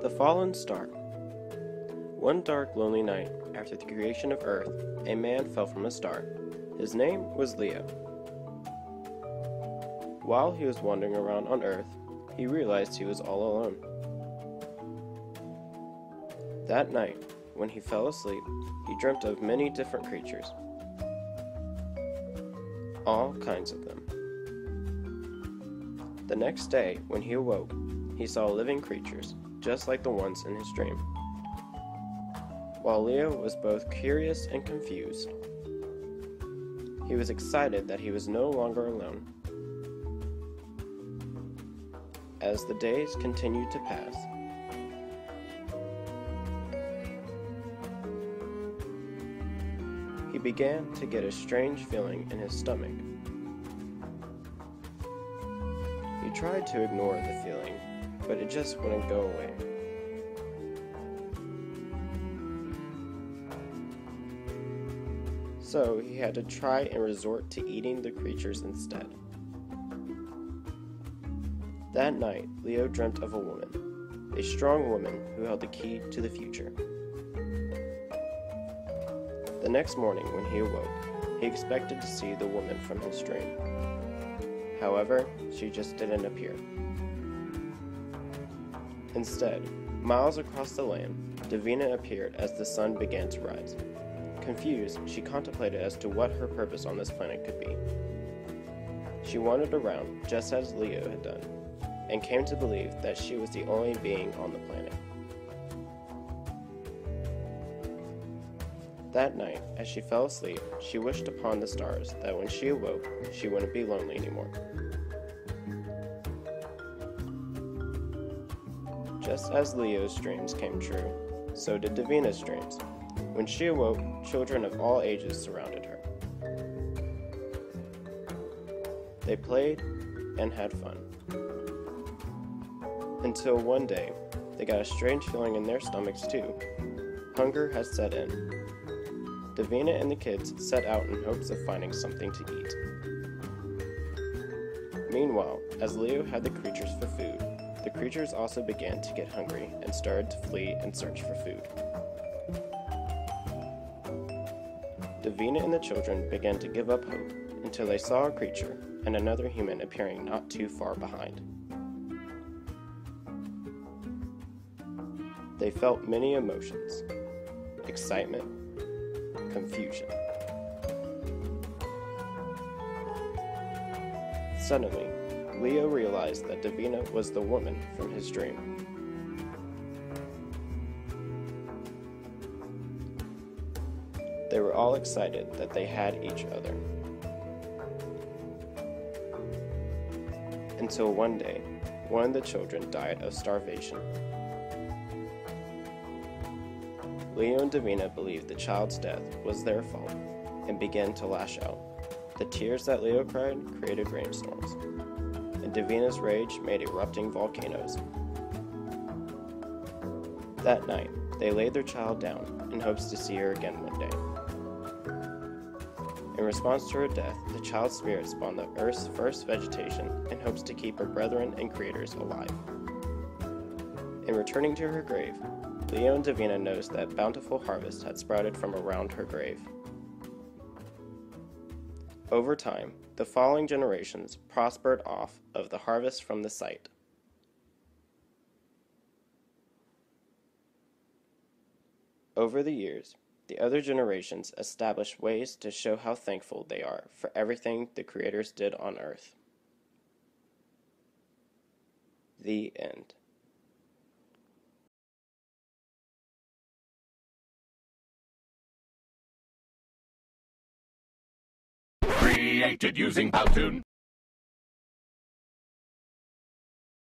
The Fallen Star. One dark, lonely night, after the creation of Earth, a man fell from a star. His name was Leo. While he was wandering around on Earth, he realized he was all alone. That night, when he fell asleep, he dreamt of many different creatures. All kinds of them. The next day, when he awoke, he saw living creatures, just like the ones in his dream. While Leo was both curious and confused, he was excited that he was no longer alone. As the days continued to pass, he began to get a strange feeling in his stomach. He tried to ignore the feeling, but it just wouldn't go away. So he had to try and resort to eating the creatures instead. That night, Leo dreamt of a woman, a strong woman who held the key to the future. The next morning when he awoke, he expected to see the woman from his dream. However, she just didn't appear. Instead, miles across the land, Davina appeared as the sun began to rise. Confused, she contemplated as to what her purpose on this planet could be. She wandered around just as Leo had done, and came to believe that she was the only being on the planet. That night, as she fell asleep, she wished upon the stars that when she awoke, she wouldn't be lonely anymore. Just as Leo's dreams came true, so did Davina's dreams. When she awoke, children of all ages surrounded her. They played and had fun. Until one day, they got a strange feeling in their stomachs too. Hunger had set in. Davina and the kids set out in hopes of finding something to eat. Meanwhile, as Leo had the creatures for food, the creatures also began to get hungry and started to flee and search for food. Davina and the children began to give up hope until they saw a creature and another human appearing not too far behind. They felt many emotions: excitement, confusion. Suddenly, Leo realized that Davina was the woman from his dream. They were all excited that they had each other. Until one day, one of the children died of starvation. Leo and Davina believed the child's death was their fault and began to lash out. The tears that Leo cried created rainstorms, and Davina's rage made erupting volcanoes. That night, they laid their child down in hopes to see her again one day. In response to her death, the child's spirit spawned the Earth's first vegetation in hopes to keep her brethren and creators alive. In returning to her grave, Leo and Davina noticed that bountiful harvest had sprouted from around her grave. Over time, the following generations prospered off of the harvest from the site. Over the years, the other generations established ways to show how thankful they are for everything the creators did on Earth. The end. Created using Powtoon.